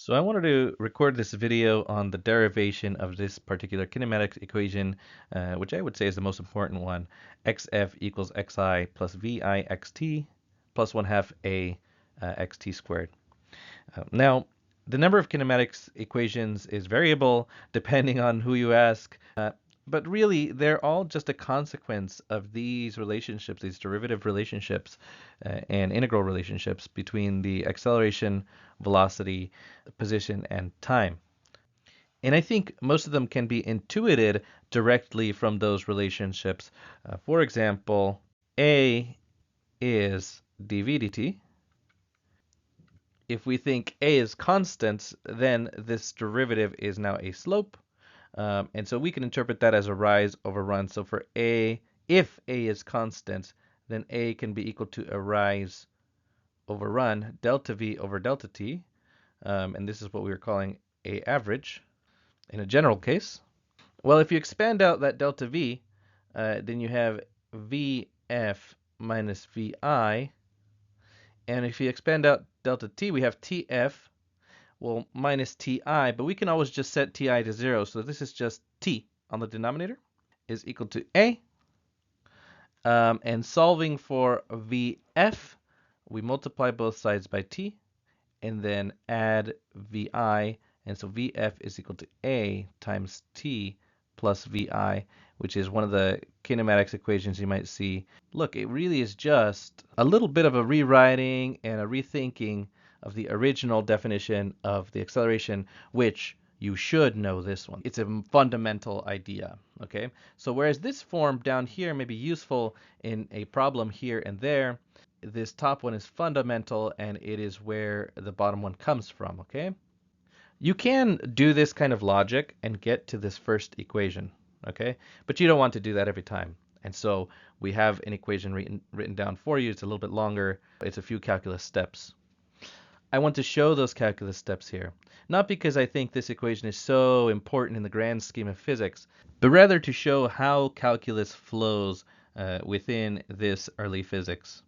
So I wanted to record this video on the derivation of this particular kinematic equation, which I would say is the most important one, xf equals xi plus vi xt plus 1/2 a xt squared. Now, the number of kinematics equations is variable depending on who you ask, but really they're all just a consequence of these relationships, these derivative relationships and integral relationships between the acceleration, velocity, position, and time. And I think most of them can be intuited directly from those relationships. For example, a is dv dt. If we think a is constant, then this derivative is now a slope. And so we can interpret that as a rise over run. So for a, if a is constant, then a can be equal to a rise over run, delta v over delta t. And this is what we were calling a average in a general case. Well, if you expand out that delta v, then you have vf minus vi. And if you expand out delta t, we have tf, well, minus ti, but we can always just set ti to 0. So this is just t on the denominator is equal to a. And solving for vf, we multiply both sides by t and then add vi. And so vf is equal to a times t plus vi, which is one of the kinematics equations you might see. Look, it really is just a little bit of a rewriting and a rethinking of the original definition of the acceleration, which you should know this one. It's a fundamental idea, okay? So whereas this form down here may be useful in a problem here and there, this top one is fundamental and it is where the bottom one comes from, okay? You can do this kind of logic and get to this first equation, okay? But you don't want to do that every time. And so we have an equation written down for you. It's a little bit longer. It's a few calculus steps. I want to show those calculus steps here, not because I think this equation is so important in the grand scheme of physics, but rather to show how calculus flows within this early physics.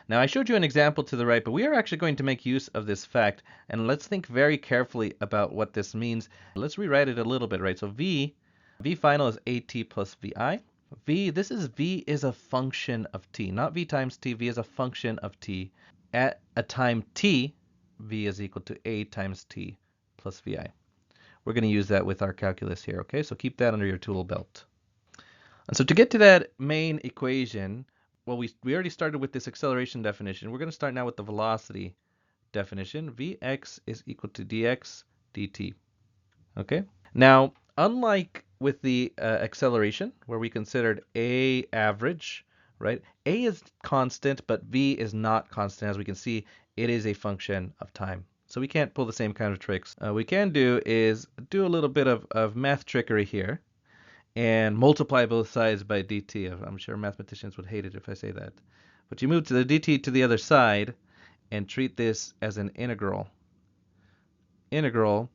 Now, I showed you an example to the right, but we are actually going to make use of this fact, and let's think very carefully about what this means. Let's rewrite it a little bit, right? So v final is at plus vi. V is a function of t, not v times t. V is a function of t. At a time t, v is equal to a times t plus vi. We're going to use that with our calculus here, okay? So keep that under your tool belt. And so to get to that main equation, well, we already started with this acceleration definition. We're going to start now with the velocity definition. Vx is equal to dx dt. Okay? Now, unlike with the acceleration, where we considered a average, right? A is constant, but v is not constant. As we can see, it is a function of time. So we can't pull the same kind of tricks. We can do is do a little bit of math trickery here and multiply both sides by dt. I'm sure mathematicians would hate it if I say that. But you move to the dt to the other side and treat this as an integral. Integral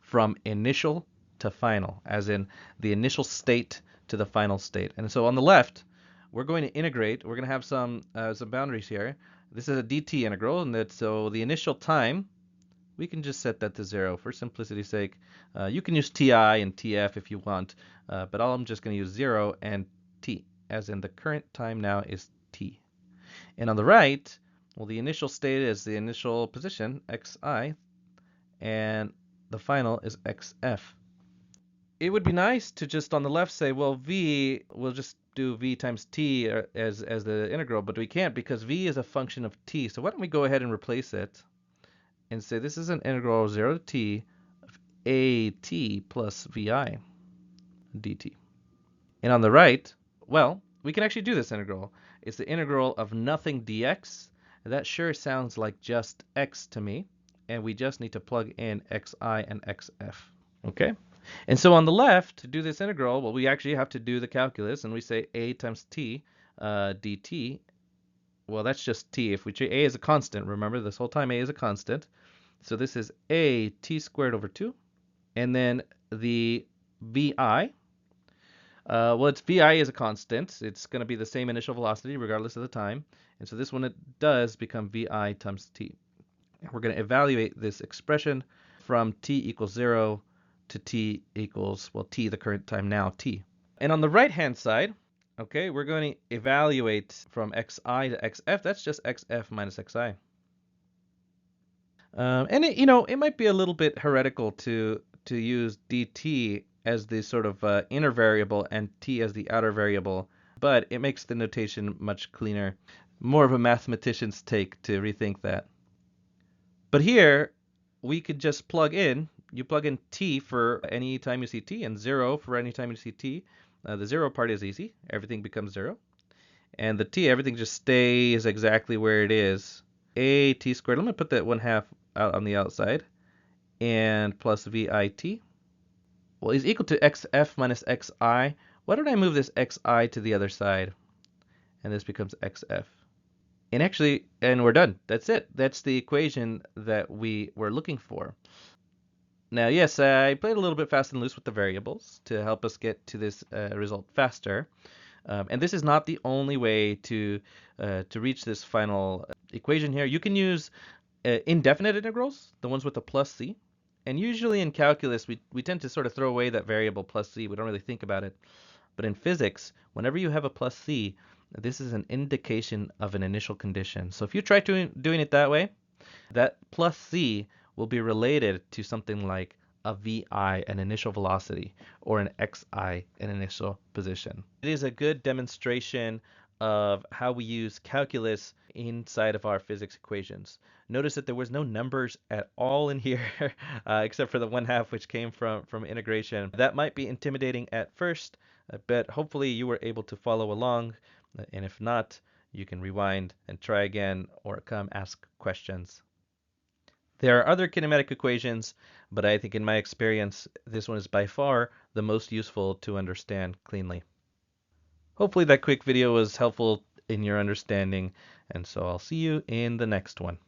from initial to final, as in the initial state to the final state. And so on the left, we're going to integrate. We're going to have some boundaries here. This is a dt integral, and so the initial time, we can just set that to 0 for simplicity's sake. You can use ti and tf if you want, but I'm just going to use 0 and t, as in the current time now is t. And on the right, well, the initial state is the initial position, xi, and the final is xf. It would be nice to just on the left say, well, v, we'll just do v times t as the integral, but we can't because v is a function of t. So why don't we go ahead and replace it and say this is an integral of 0 to t of at plus vi dt. And on the right, well, we can actually do this integral. It's the integral of nothing dx. That sure sounds like just x to me. And we just need to plug in xi and xf. Okay? And so on the left, to do this integral, well, we actually have to do the calculus, and we say a times t dt. Well, that's just t. If we treat a as a constant, remember this whole time a is a constant. So this is a t squared over 2. And then the vi, well, it's vi is a constant. It's going to be the same initial velocity regardless of the time. And so this one, it does become vi times t. We're going to evaluate this expression from t equals 0 to t equals, well, t, the current time now, t. And on the right-hand side, okay, we're going to evaluate from xi to xf. That's just xf minus xi. And it might be a little bit heretical to use dt as the sort of inner variable and t as the outer variable, but it makes the notation much cleaner. More of a mathematician's take to rethink that. But here, we could just plug in. You plug in t for any time you see t and 0 for any time you see t. The 0 part is easy. Everything becomes 0. And the t, everything just stays exactly where it is. A t squared. Let me put that 1/2 out on the outside. And plus vit. Well, is equal to xf minus xi. Why don't I move this xi to the other side? And this becomes xf. And we're done. That's it. That's the equation that we were looking for. Now, yes, I played a little bit fast and loose with the variables to help us get to this result faster. And this is not the only way to reach this final equation here. You can use indefinite integrals, the ones with a plus c. And usually in calculus, we tend to sort of throw away that variable plus c. We don't really think about it. But in physics, whenever you have a plus c, this is an indication of an initial condition. So if you try doing it that way, that plus c will be related to something like a vi, an initial velocity, or an xi, an initial position. It is a good demonstration of how we use calculus inside of our physics equations. Notice that there was no numbers at all in here, except for the 1/2 which came from integration. That might be intimidating at first, but hopefully you were able to follow along, and if not, you can rewind and try again or come ask questions. There are other kinematic equations, but I think in my experience, this one is by far the most useful to understand cleanly. Hopefully that quick video was helpful in your understanding, and so I'll see you in the next one.